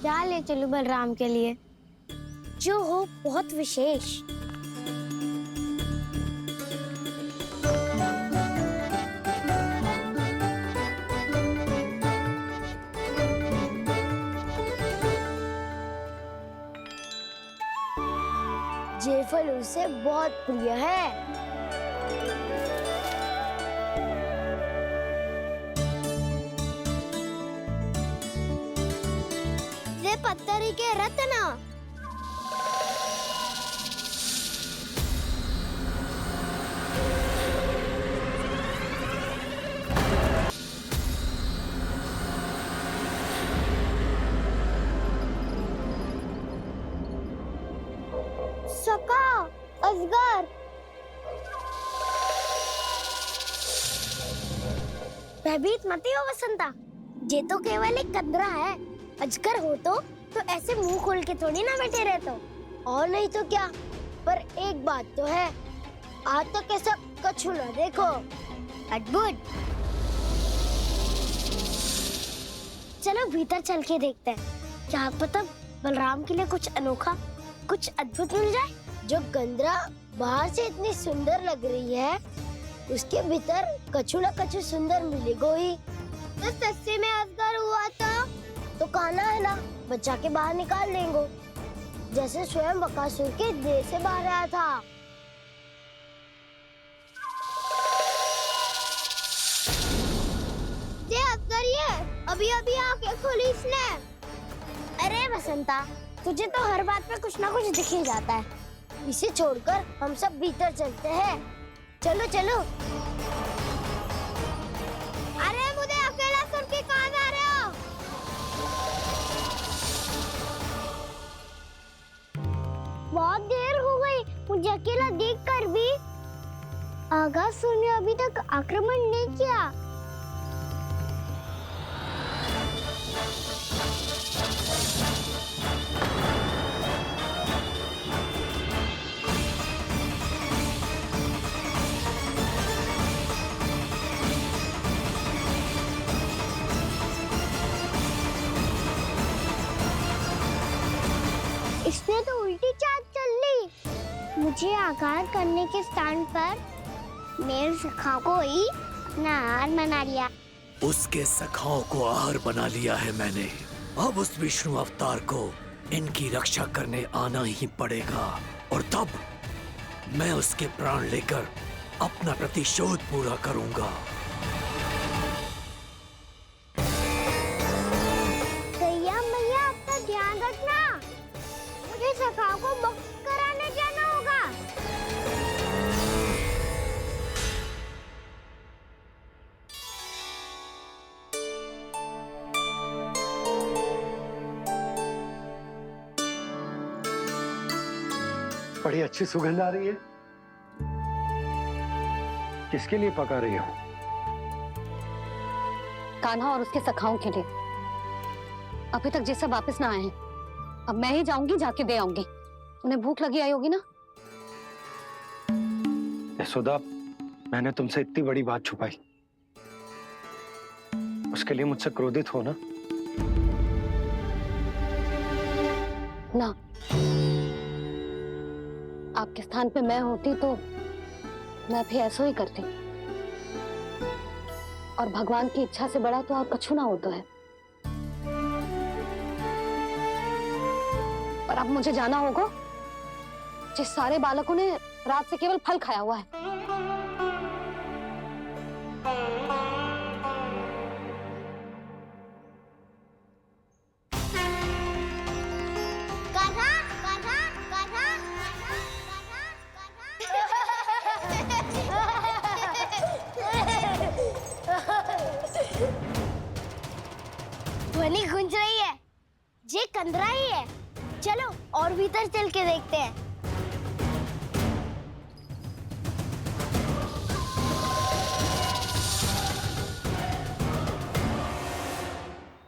क्या ले चलूं बलराम के लिए? जो हो बहुत विशेष। ये फल उसे बहुत प्रिय है। ये पत्थरी के रत्न। सका, अजगर। भयभीत मत हो वसंता, ये तो केवल एक कंदरा है। अजगर हो तो ऐसे मुंह खोल के थोड़ी ना बैठे रहते हो। और नहीं तो क्या, पर एक बात तो है, आज तक कैसा कछु ना देखो। अद्भुत। चलो भीतर चल के देखते हैं, क्या पता बलराम के लिए कुछ अनोखा, कुछ अद्भुत मिल जाए। जो गंदरा बाहर से इतनी सुंदर लग रही है, उसके भीतर कछु ना कछु सुंदर मिलेगा ही। तो सस्ते में अजगर हुआ तो काना है ना, बच्चा के बाहर निकाल देंगे, जैसे स्वयं बकासुर के देह से बाहर आया था। ये अजगर ये अभी अभी आंखें खोली इसने। अरे बसंता, तुझे तो हर बात पे कुछ ना कुछ दिख ही जाता है। इसे छोड़कर हम सब भीतर चलते हैं। चलो चलो। अरे मुझे अकेला सुन के कहाँ जा रहे हो? बहुत देर हो गई मुझे अकेला देखकर भी। अगासुर ने अभी तक आक्रमण नहीं किया। इसने तो उल्टी चाल चल ली। मुझे आघात करने के स्थान पर मेरे सखा को ही अपना आहार बना लिया। उसके सखाओं को आहार बना लिया है मैंने। अब उस विष्णु अवतार को इनकी रक्षा करने आना ही पड़ेगा, और तब मैं उसके प्राण लेकर अपना प्रतिशोध पूरा करूंगा। गैया मैया, अपना ध्यान रखना। मुझे सखा को मुक्त कराने जाना होगा। बड़ी अच्छी सुगंध आ रही है। किसके लिए पका रही हो? कान्हा और उसके सखाओं के लिए। अभी तक जैसा वापस ना आए हैं, अब मैं ही जाऊंगी, जाके दे आऊंगी। उन्हें भूख लगी आई होगी ना। यशोदा, मैंने तुमसे इतनी बड़ी बात छुपाई, उसके लिए मुझसे क्रोधित हो ना? ना, आपके स्थान पे मैं होती तो मैं भी ऐसा ही करती। और भगवान की इच्छा से बड़ा तो और कछु ना होता है। और अब मुझे जाना होगा। जिस सारे बालकों ने रात से केवल फल खाया हुआ है। ध्वनि गूंज रही है, ये कंदरा ही है। चलो और भीतर चल के देखते हैं।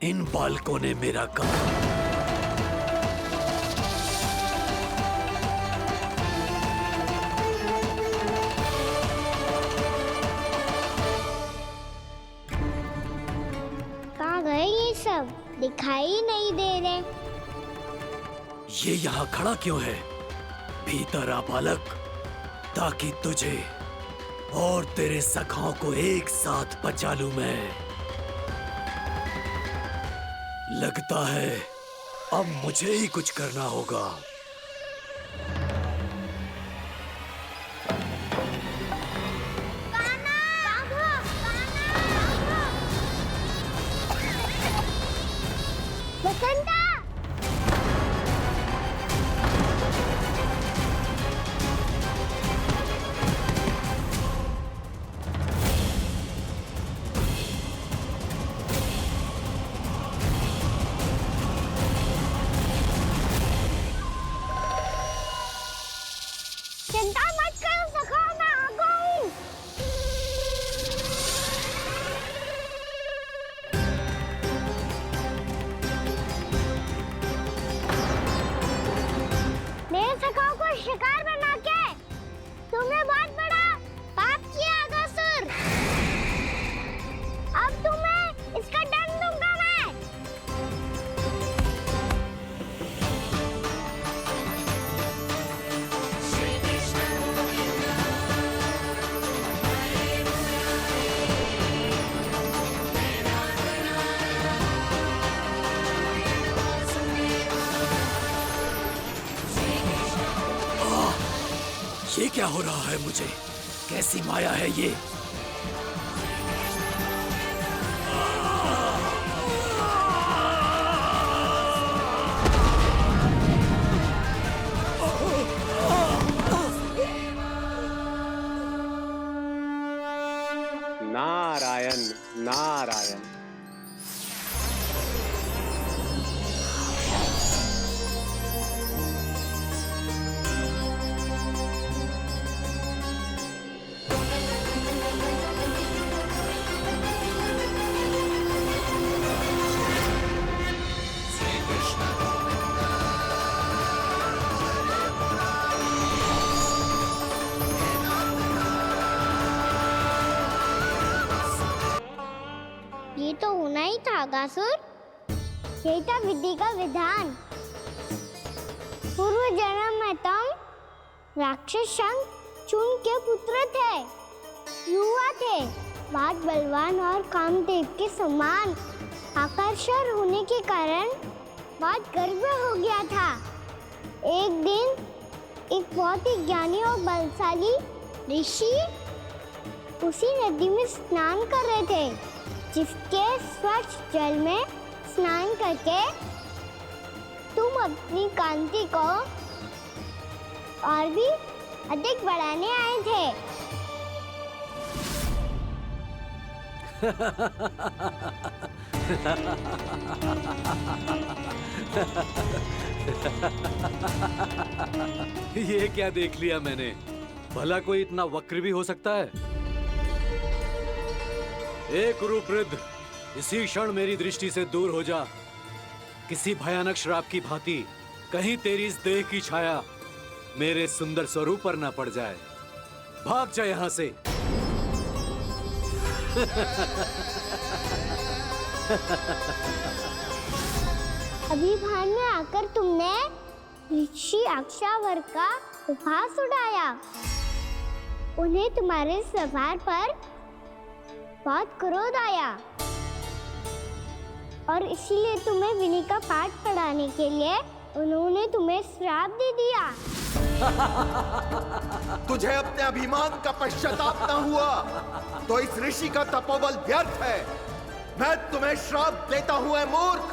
इन बालकों ने मेरा काम कहाँ गए ये सब? दिखाई नहीं दे रहे। ये यहाँ खड़ा क्यों है? भीतर आ बालक, ताकि तुझे और तेरे सखाओं को एक साथ बचा लूं मैं। लगता है अब मुझे ही कुछ करना होगा। बसंता! चिंता मत करो सखा, मैं आ गई। मेरे सखाओं को शिकार बना के तुमने बहुत बड़ा पाप किया अगासुर। अब तुम्हें इसका दंड दूंगा मैं। ये क्या हो रहा है मुझे? कैसी माया है ये? नारायण नारायण। ये तो होना ही था अगासुर। यही था विधि का विधान। पूर्व जन्म में तुम राक्षस शंखचूड़ के पुत्र थे। युवा थे, बहुत बलवान और कामदेव के समान। आकर्षण होने के कारण बहुत गर्व हो गया था। एक दिन एक बहुत ही ज्ञानी और बलशाली ऋषि उसी नदी में स्नान कर रहे थे, जिसके स्वच्छ जल में स्नान करके तुम अपनी कांति को और भी अधिक बढ़ाने आए थे। ये क्या देख लिया मैंने? भला कोई इतना वक्र भी हो सकता है? ए कुरुवृद्ध, इसी क्षण मेरी दृष्टि से दूर हो जा। किसी भयानक श्राप की भांति कहीं तेरी इस देह की छाया मेरे सुंदर स्वरूप पर न पड़ जाए। भाग जा यहाँ से। अभी भान में आकर तुमने ऋषि अक्षावर का उपहास उड़ाया। उन्हें तुम्हारे व्यवहार पर बहुत क्रोध आया और इसीलिए तुम्हें विधि का पाठ पढ़ाने के लिए उन्होंने तुम्हें श्राप दे दिया। तुझे अपने अभिमान का पश्चाताप न हुआ तो इस ऋषि का तपोबल व्यर्थ है। मैं तुम्हें श्राप देता हूं ऐ मूर्ख।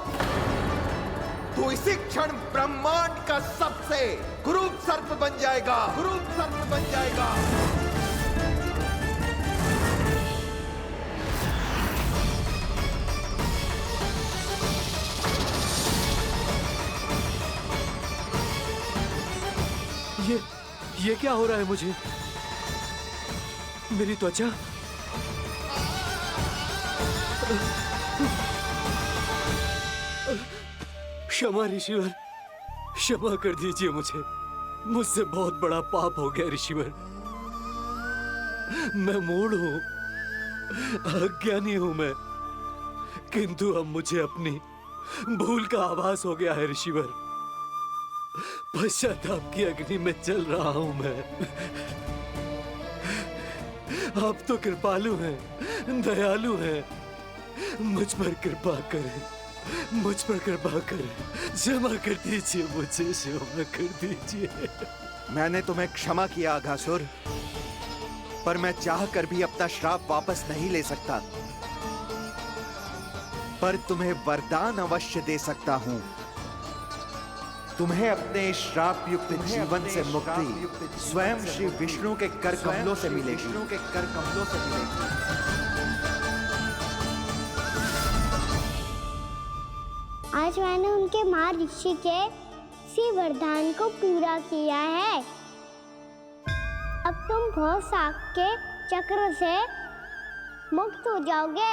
तू इसी क्षण ब्रह्मांड का सबसे कुरूप सर्प बन जाएगा, कुरूप सर्प बन जाएगा। ये क्या हो रहा है मुझे? मेरी त्वचा क्षमा ऋषिवर, क्षमा कर दीजिए मुझे। मुझसे बहुत बड़ा पाप हो गया ऋषिवर। मैं मूढ़ हूं, अज्ञानी हूं मैं, किंतु अब मुझे अपनी भूल का आभास हो गया है ऋषिवर। पश्चाताप की अग्नि में जल रहा हूं मैं। आप तो कृपालु हैं, दयालु हैं, मुझ पर कृपा करें, मुझ पर कृपा करें, क्षमा कर दीजिए मुझे, क्षमा कर दीजिए। मैंने तुम्हें क्षमा किया अघासुर, पर मैं चाहकर भी अपना श्राप वापस नहीं ले सकता। पर तुम्हें वरदान अवश्य दे सकता हूं। तुम्हें अपने श्राप युक्त जीवन से मुक्ति स्वयं श्री विष्णु के कर कमलों से मिलेगी। आज मैंने उनके माँ ऋषि के इसी वरदान को पूरा किया है। अब तुम भव साग के चक्र से मुक्त हो जाओगे।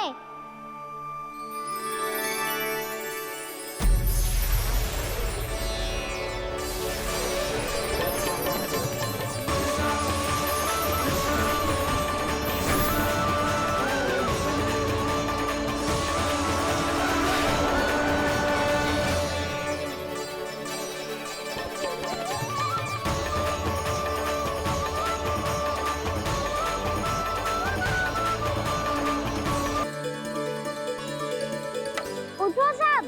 उठो सब।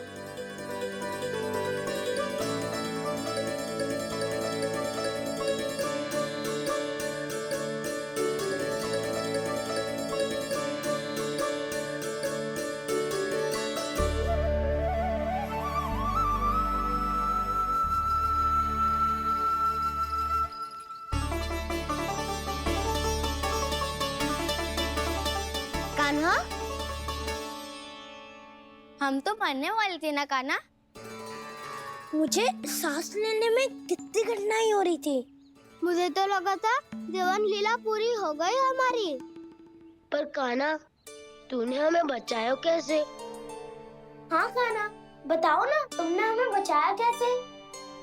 कान्हा, हम तो मरने वाले थे ना कान्हा। मुझे सांस लेने में कितनी कठिनाई हो रही थी। मुझे तो लगा था जीवन लीला पूरी हो गई हमारी। पर कान्हा, तूने हमें बचाया कैसे? हाँ कान्हा, बताओ ना, तुमने हमें बचाया कैसे?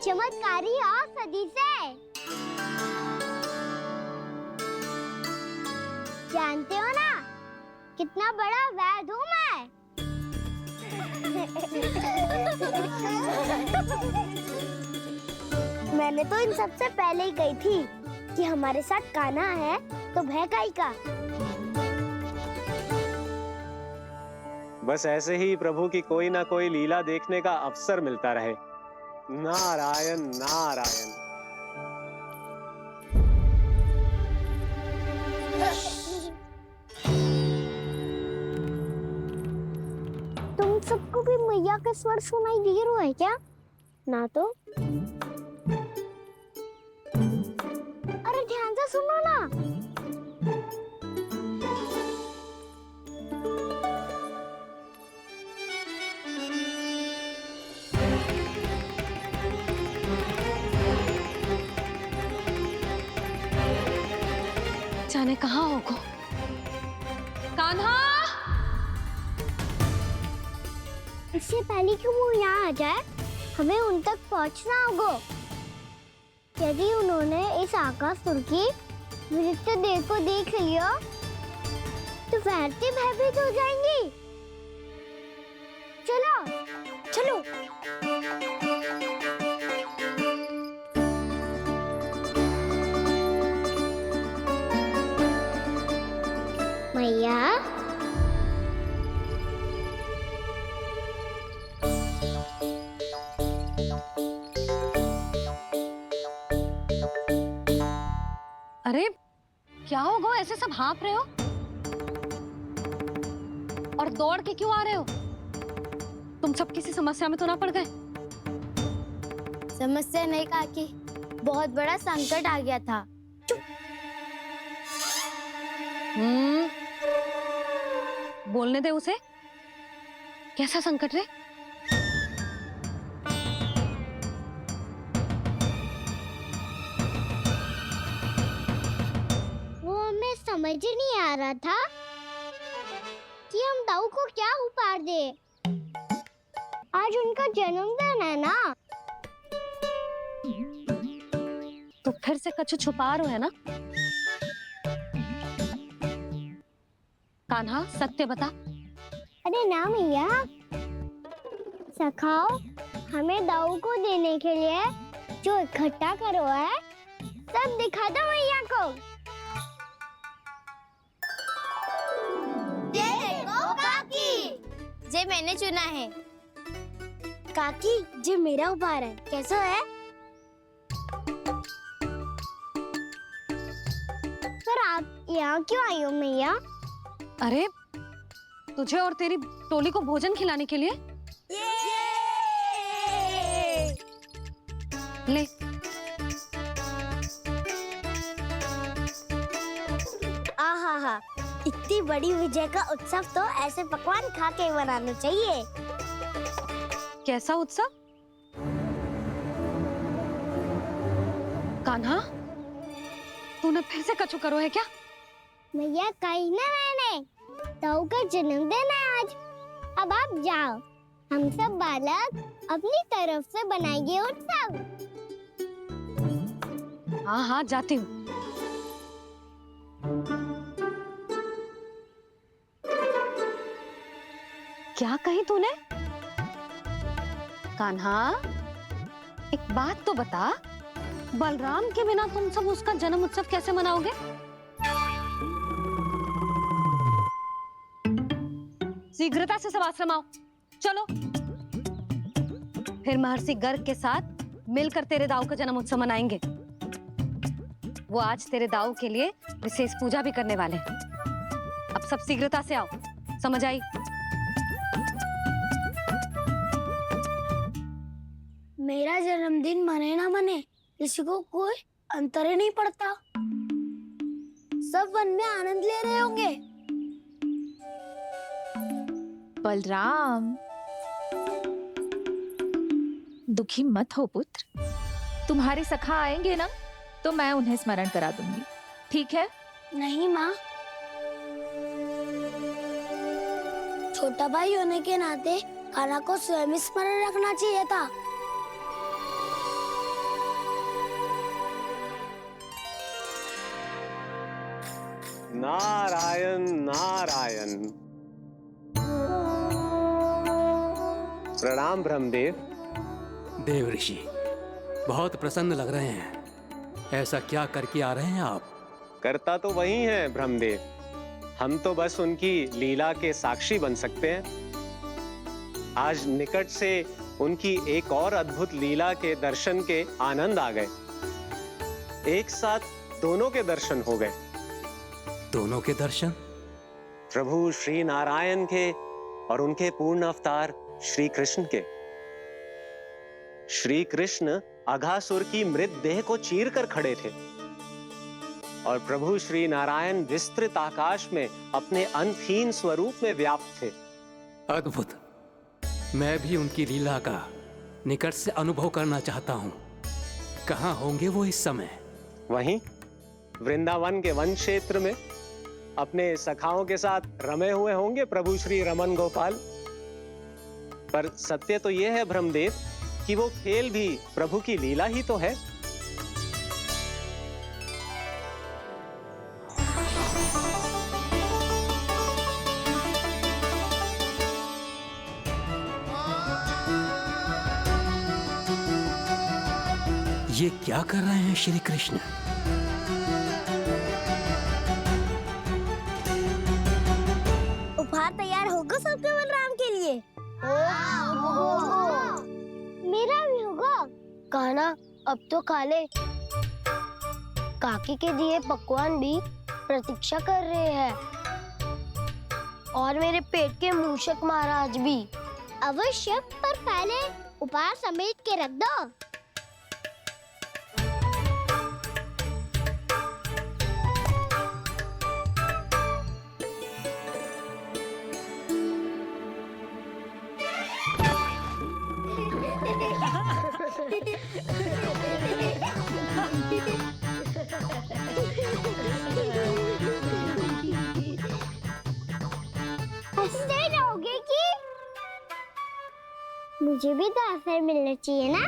चमत्कारी औषधि से। जानते हो ना कितना बड़ा वैद्य हूँ मैं। मैंने तो इन सबसे पहले ही कही थी कि हमारे साथ कान्हा है तो भय काई का। बस ऐसे ही प्रभु की कोई ना कोई लीला देखने का अवसर मिलता रहे। नारायण नारायण। तुम सबको भी मैया का स्वर सुनाई दे रहा है क्या? ना तो। अरे ध्यान से सुनो ना। जाने कहाँ होगो। कान्हा! इससे पहले कि वो यहाँ आ जाए, हमें उन तक पहुँचना होगा। यदि उन्होंने इस आकासुर की नृत्य देह को देख लिया, तो वैरती भयभीत हो जाएंगी। चलो, चलो। मैया, अरे क्या हो गो, ऐसे सब हाँफ रहे हो और दौड़ के क्यों आ रहे हो? तुम सब किसी समस्या में तो ना पड़ गए? समस्या नहीं काकी, बहुत बड़ा संकट आ गया था। बोलने दे उसे। कैसा संकट रे? वो हमें समझ ही नहीं आ रहा था कि हम दाऊ को क्या उपहार दे। आज उनका जन्मदिन है ना। तो फिर से कछु छुपा रहे हो है ना? कान्हा, सत्य बता। अरे ना मैया, सखाओ हमें दाऊ को देने के लिए जो इकट्ठा करो है सब दिखा दो मैया को। ये देखो काकी, जे मैंने चुना है। काकी जे मेरा उपहार है, कैसा है? पर आप यहाँ क्यों आई हो मैया? अरे तुझे और तेरी टोली को भोजन खिलाने के लिए। ले आहा, इतनी बड़ी विजय का उत्सव तो ऐसे पकवान खा के मनाना चाहिए। कैसा उत्सव? कान्हा, तूने फिर से कछु करो है क्या? मैया कही ना मैंने, ताऊ का जन्मदिन है आज। अब आप जाओ, हम सब बालक अपनी तरफ से बनाएंगे उत्सव। हाँ हाँ जाती हूँ। क्या कही तूने? कान्हा, एक बात तो बता, बलराम के बिना तुम सब उसका जन्म उत्सव कैसे मनाओगे? शीघ्रता से सब आश्रम आओ, चलो। फिर महर्षि गर्ग के साथ मिलकर तेरे दाऊ का जन्म उत्सव मनाएंगे। वो आज तेरे दाऊ के लिए विशेष पूजा भी करने वाले हैं। अब सब शीघ्रता से आओ, समझ आई? मेरा जन्मदिन मने ना मने, किसी को कोई अंतर ही नहीं पड़ता। सब वन में आनंद ले रहे होंगे। बलराम, दुखी मत हो पुत्र। तुम्हारे सखा आएंगे ना तो मैं उन्हें स्मरण करा दूंगी, ठीक है? नहीं माँ, छोटा भाई होने के नाते कान्हा को स्वयं स्मरण रखना चाहिए था। नारायण नारायण। प्रणाम ब्रह्मदेव। देव ऋषि, बहुत प्रसन्न लग रहे हैं। ऐसा क्या करके आ रहे हैं आप? करता तो वही है ब्रह्मदेव, हम तो बस उनकी लीला के साक्षी बन सकते हैं। आज निकट से उनकी एक और अद्भुत लीला के दर्शन के आनंद आ गए। एक साथ दोनों के दर्शन हो गए। दोनों के दर्शन? प्रभु श्री नारायण के और उनके पूर्ण अवतार श्री कृष्ण के। श्री कृष्ण अघासुर की मृत देह को चीर कर खड़े थे और प्रभु श्री नारायण विस्तृत आकाश में अपने अंतहीन स्वरूप में व्याप्त थे। अद्भुत। मैं भी उनकी लीला का निकट से अनुभव करना चाहता हूँ। कहाँ होंगे वो इस समय? वहीं वृंदावन के वन क्षेत्र में अपने सखाओं के साथ रमे हुए होंगे प्रभु श्री रमन गोपाल। पर सत्य तो यह है ब्रह्मदेव कि वो खेल भी प्रभु की लीला ही तो है। ये क्या कर रहे हैं श्री कृष्ण? उपहार तैयार होगा सबके बलराम के लिए? मेरा भी होगा। कान्हा अब तो खा ले। काकी के दिए पकवान भी प्रतीक्षा कर रहे हैं और मेरे पेट के मूषक महाराज भी। अवश्य, पर पहले उपहार समेट के रख दो। हंसते रहोगे कि? मुझे भी तो अवसर मिलना चाहिए ना।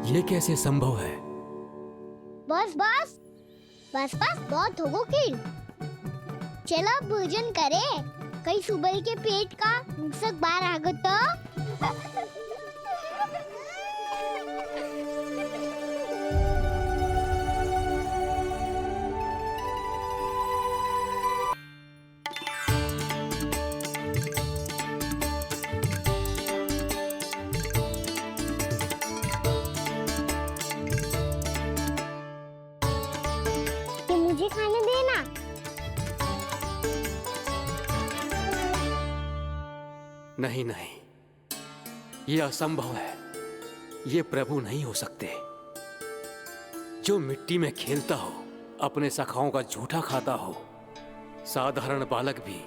ये कैसे संभव है? बस बस बस बस बहुत हो गो कीड़। चलो भोजन करे, कई सुबह के पेट का मुसक बाहर आ गो तो। ये मुझे खाने देना। नहीं नहीं, ये असंभव है। ये प्रभु नहीं हो सकते। जो मिट्टी में खेलता हो, अपने सखाओं का झूठा खाता हो, साधारण बालक भी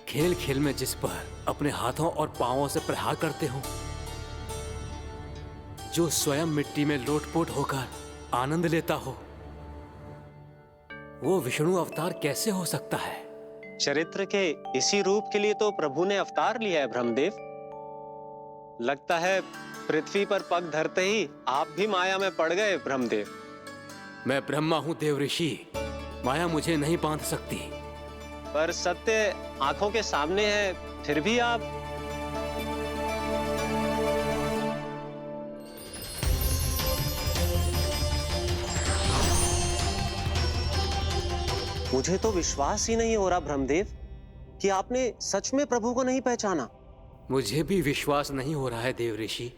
खेल खेल में जिस पर अपने हाथों और पांवों से प्रहार करते हो, जो स्वयं मिट्टी में लोटपोट होकर आनंद लेता हो, वो विष्णु अवतार कैसे हो सकता है? चरित्र के इसी रूप के लिए तो प्रभु ने अवतार लिया है ब्रह्मदेव। लगता है पृथ्वी पर पग धरते ही आप भी माया में पड़ गए ब्रह्मदेव। मैं ब्रह्मा हूं देव ऋषि, माया मुझे नहीं बांध सकती। पर सत्य आंखों के सामने है, फिर भी आप। मुझे तो विश्वास ही नहीं हो रहा ब्रह्मदेव कि आपने सच में प्रभु को नहीं पहचाना। मुझे भी विश्वास नहीं हो रहा है देव ऋषि।